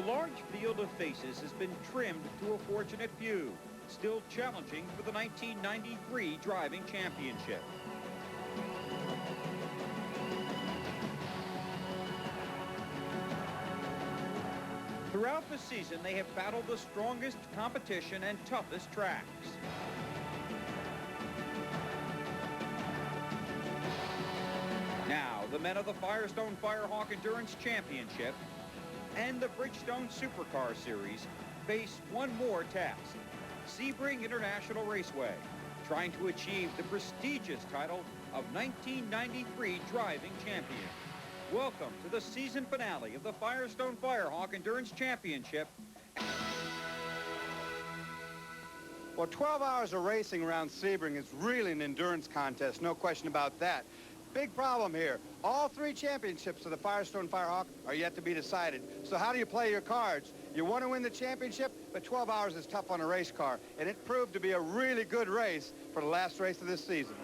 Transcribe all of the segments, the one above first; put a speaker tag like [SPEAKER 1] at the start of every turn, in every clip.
[SPEAKER 1] large field of faces has been trimmed to a fortunate few, still challenging for the 1993 driving championship. Throughout the season, they have battled the strongest competition and toughest tracks. Now, the men of the Firestone Firehawk Endurance Championship and the Bridgestone Supercar Series face one more task. Sebring International Raceway, trying to achieve the prestigious title of 1993 driving champion. Welcome to the season finale of the Firestone Firehawk Endurance Championship.
[SPEAKER 2] Well, 12 hours of racing around Sebring is really an endurance contest, no question about that. Big problem here. All three championships of the Firestone Firehawk are yet to be decided. So how do you play your cards? You want to win the championship, but 12 hours is tough on a race car, and it proved to be a really good race for the last race of this season.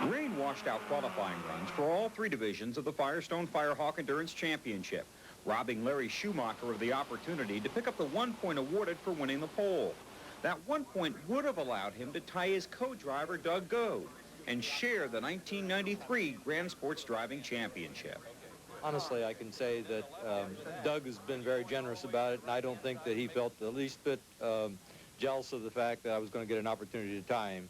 [SPEAKER 1] Rain washed out qualifying runs for all three divisions of the Firestone Firehawk Endurance Championship, robbing Larry Schumacher of the opportunity to pick up the 1 point awarded for winning the pole. That 1 point would have allowed him to tie his co-driver Doug Goad and share the 1993 Grand Sports Driving Championship.
[SPEAKER 3] Honestly, I can say that Doug has been very generous about it, and I don't think that he felt the least bit jealous of the fact that I was going to get an opportunity to tie him.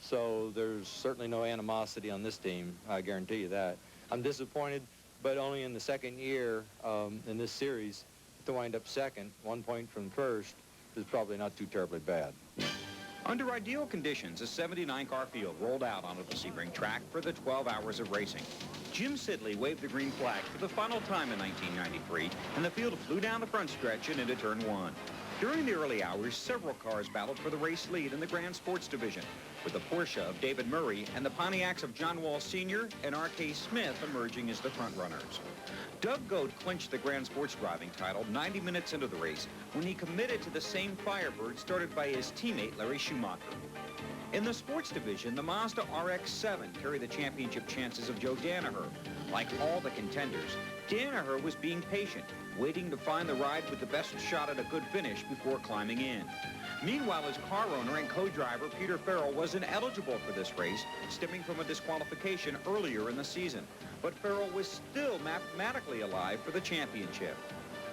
[SPEAKER 3] So there's certainly no animosity on this team, I guarantee you that. I'm disappointed, but only in the second year in this series to wind up second, 1 point from first, is probably not too terribly bad.
[SPEAKER 1] Under ideal conditions, a 79-car field rolled out onto the Sebring track for the 12 hours of racing. Jim Sidley waved the green flag for the final time in 1993, and the field flew down the front stretch and into turn one. During the early hours, several cars battled for the race lead in the Grand Sports Division, with the Porsche of David Murray and the Pontiacs of John Wall Sr. and R.K. Smith emerging as the front runners. Doug Goad clinched the Grand Sports driving title 90 minutes into the race when he committed to the same Firebird started by his teammate Larry Schumacher. In the sports division, the Mazda RX-7 carried the championship chances of Joe Danaher. Like all the contenders, Danaher was being patient, waiting to find the ride with the best shot at a good finish before climbing in. Meanwhile, his car owner and co-driver Peter Farrell was ineligible for this race, stemming from a disqualification earlier in the season. But Farrell was still mathematically alive for the championship.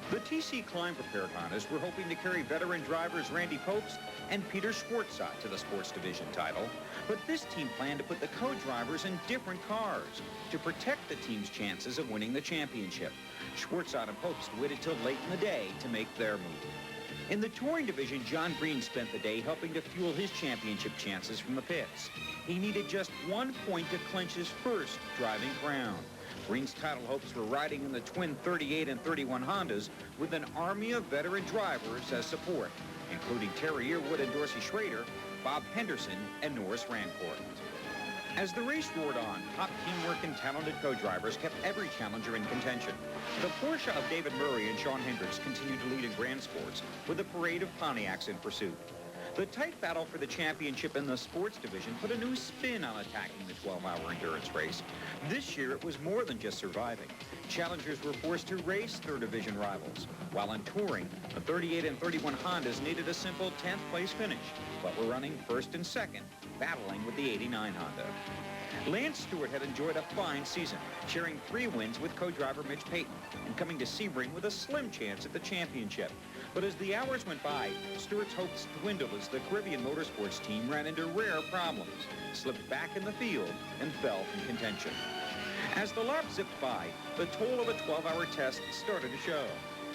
[SPEAKER 1] The TC Klein prepared Hondas were hoping to carry veteran drivers Randy Popes and Peter Schwartzat to the sports division title, but this team planned to put the co-drivers in different cars to protect the team's chances of winning the championship. Schwartzat and Popes waited till late in the day to make their move. In the touring division, John Green spent the day helping to fuel his championship chances from the pits. He needed just 1 point to clinch his first driving crown. Green's title hopes were riding in the twin 38 and 31 Hondas with an army of veteran drivers as support, including Terry Earwood and Dorsey Schrader, Bob Henderson, and Norris Rancourt. As the race roared on, top teamwork and talented co-drivers kept every challenger in contention. The Porsche of David Murray and Sean Hendricks continued to lead in Grand Sports, with a parade of Pontiacs in pursuit. The tight battle for the championship in the sports division put a new spin on attacking the 12-hour endurance race. This year, it was more than just surviving. Challengers were forced to race their division rivals. While on touring, the 38 and 31 Hondas needed a simple 10th place finish, but were running first and second, battling with the 89 Honda. Lance Stewart had enjoyed a fine season, sharing 3 wins with co-driver Mitch Payton and coming to Sebring with a slim chance at the championship. But as the hours went by, Stewart's hopes dwindled as the Caribbean Motorsports team ran into rare problems, slipped back in the field, and fell from contention. As the laps zipped by, the toll of a 12-hour test started to show.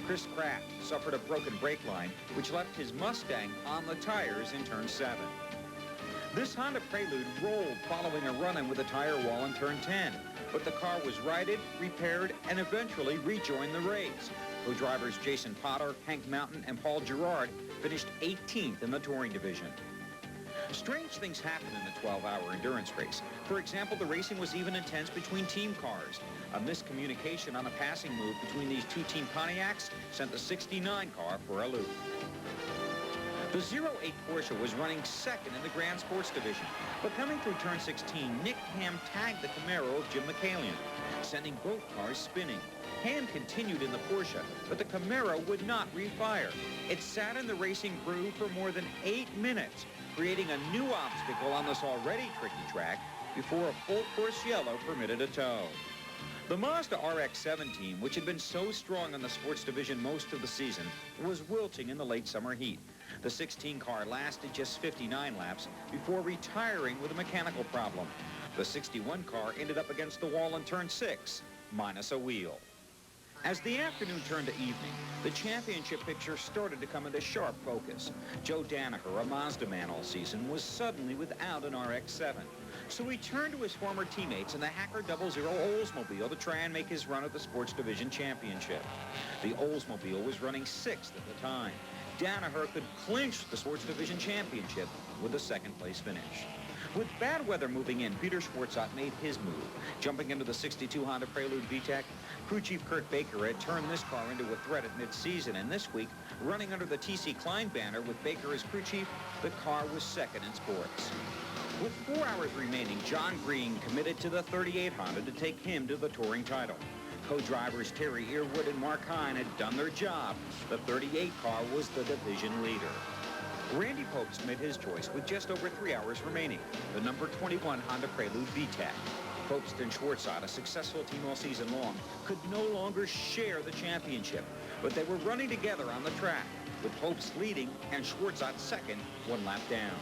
[SPEAKER 1] Chris Kraft suffered a broken brake line, which left his Mustang on the tires in turn 7. This Honda Prelude rolled following a run-in with a tire wall in turn 10, but the car was righted, repaired, and eventually rejoined the race. Co-drivers Jason Potter, Hank Mountain, and Paul Gerard finished 18th in the touring division. Strange things happened in the 12-hour endurance race. For example, the racing was even intense between team cars. A miscommunication on a passing move between these two team Pontiacs sent the 69 car for a loop. The 08 Porsche was running second in the Grand Sports Division, but coming through turn 16, Nick Ham tagged the Camaro of Jim McCallion, sending both cars spinning. Ham continued in the Porsche, but the Camaro would not refire. It sat in the racing groove for more than 8 minutes, creating a new obstacle on this already tricky track before a full-course yellow permitted a tow. The Mazda RX-7 team, which had been so strong in the sports division most of the season, was wilting in the late summer heat. The 16 car lasted just 59 laps before retiring with a mechanical problem. The 61 car ended up against the wall in turn 6, minus a wheel. As the afternoon turned to evening, the championship picture started to come into sharp focus. Joe Danaher, a Mazda man all season, was suddenly without an RX-7. So he turned to his former teammates in the Hacker 00 Oldsmobile to try and make his run at the Sports Division Championship. The Oldsmobile was running 6th at the time. Danaher could clinch the Sports Division Championship with a second-place finish. With bad weather moving in, Peter Schwartzat made his move. Jumping into the 62 Honda Prelude VTEC, crew chief Kurt Baker had turned this car into a threat at mid-season, and this week, running under the TC Klein banner with Baker as crew chief, the car was second in sports. With 4 hours remaining, John Green committed to the 38 Honda to take him to the touring title. Co-drivers Terry Earwood and Mark Hine had done their job. The 38 car was the division leader. Randy Popst made his choice with just over 3 hours remaining, the number 21 Honda Prelude VTEC. Popst and Schwartzat, a successful team all season long, could no longer share the championship, but they were running together on the track, with Popst leading and Schwartzat second, 1 lap down.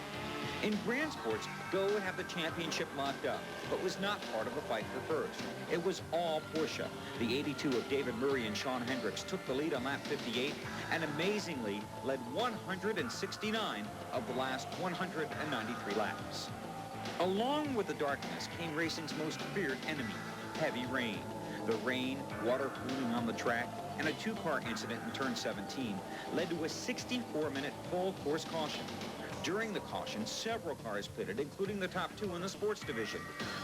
[SPEAKER 1] In Grand Sports, Go had the championship locked up, but was not part of the fight for first. It was all Porsche. The 82 of David Murray and Sean Hendricks took the lead on lap 58 and amazingly led 169 of the last 193 laps. Along with the darkness came racing's most feared enemy, heavy rain. The rain, water pooling on the track, and a 2-car incident in turn 17 led to a 64-minute full-course caution. During the caution, several cars pitted, including the top 2 in the sports division.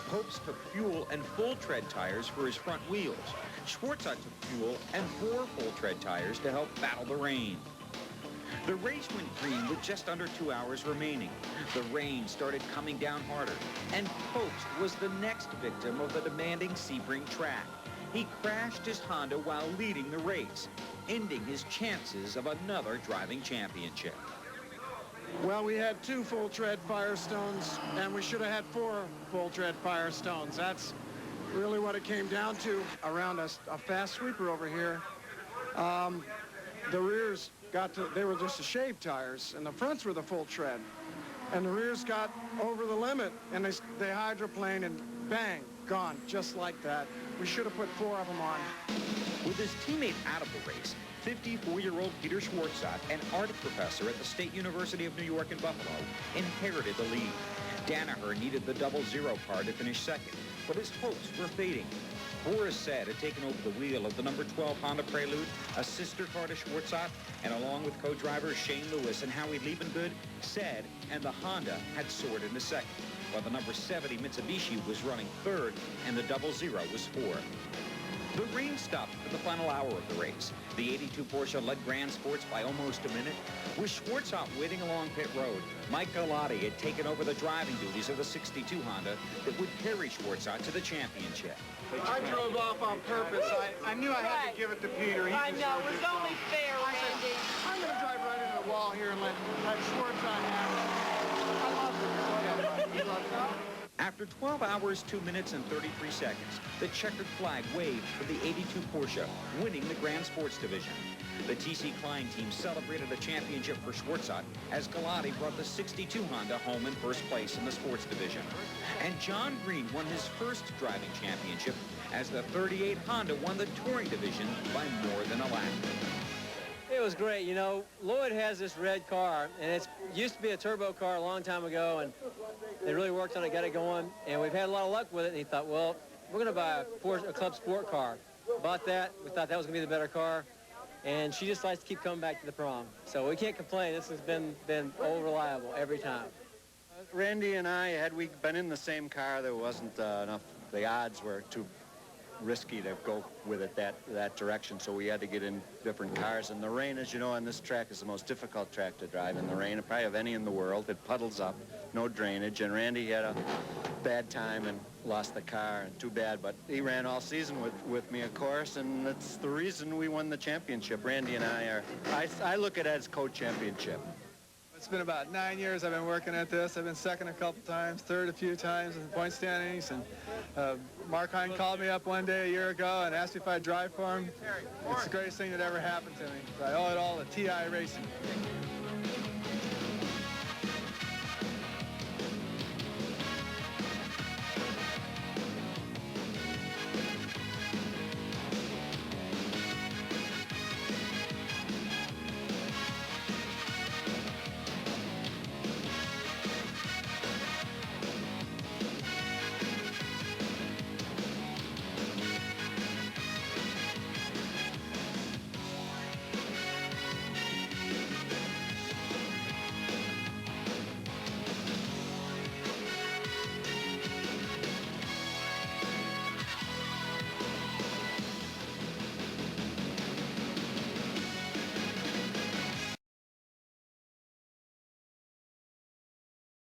[SPEAKER 1] Popes took fuel and full-tread tires for his front wheels. Schwartzat took fuel and 4 full-tread tires to help battle the rain. The race went green with just under 2 hours remaining. The rain started coming down harder, and Popst was the next victim of the demanding Sebring track. He crashed his Honda while leading the race, ending his chances of another driving championship.
[SPEAKER 4] Well, we had 2 full-tread Firestones, and we should have had 4 full-tread Firestones. That's really what it came down to. Around a fast sweeper over here, the rears they were just the shave tires, and the fronts were the full tread. And the rears got over the limit, and they hydroplaned, and bang, gone, just like that. We should have put 4 of them on.
[SPEAKER 1] With his teammate out of the race, 54-year-old Peter Schwartzat, an art professor at the State University of New York in Buffalo, inherited the lead. Danaher needed the 00 car to finish second, but his hopes were fading. Boris Said had taken over the wheel of the number 12 Honda Prelude, a sister car to Schwartzat, and along with co-drivers Shane Lewis and Howie Liebengood, Said and the Honda had soared into second, while the number 70 Mitsubishi was running third and the 00 was fourth. The rain stopped for the final hour of the race. The 82 Porsche led Grand Sports by almost a minute. With Schwartzat waiting along pit road, Mike Galati had taken over the driving duties of the 62 Honda that would carry Schwartzat to the championship.
[SPEAKER 4] I drove off on purpose. I knew I had to give it to Peter.
[SPEAKER 5] I know, it was only fair, Randy.
[SPEAKER 4] I'm going to drive right into the wall here and let Schwartzat have it. I love him. He loves it.
[SPEAKER 1] After 12 hours, 2 minutes, and 33 seconds, the checkered flag waved for the 82 Porsche, winning the Grand Sports Division. The TC Klein team celebrated a championship for Schwartzat as Galati brought the 62 Honda home in first place in the sports division. And John Green won his first driving championship as the 38 Honda won the touring division by more than a lap.
[SPEAKER 6] It was great. You know, Lloyd has this red car, and it used to be a turbo car a long time ago, and they really worked on it, got it going, and we've had a lot of luck with it, and he thought, well, we're going to buy a club sport car. Bought that. We thought that was going to be the better car, and she just likes to keep coming back to the prom. So we can't complain. This has been old reliable every time.
[SPEAKER 7] Randy and I, had we been in the same car, there wasn't enough. The odds were too risky to go with it that direction, so we had to get in different cars. And the rain, as you know, on this track is the most difficult track to drive in the rain, probably of any in the world. It puddles up, no drainage, and Randy had a bad time and lost the car, and too bad, but he ran all season with me, of course, and that's the reason we won the championship. Randy and I look at it as co-championship.
[SPEAKER 8] It's been about 9 years I've been working at this. I've been second a couple times, third a few times in the point standings, and Mark Hine called me up one day a year ago and asked me if I'd drive for him. It's the greatest thing that ever happened to me. I owe it all to TI Racing.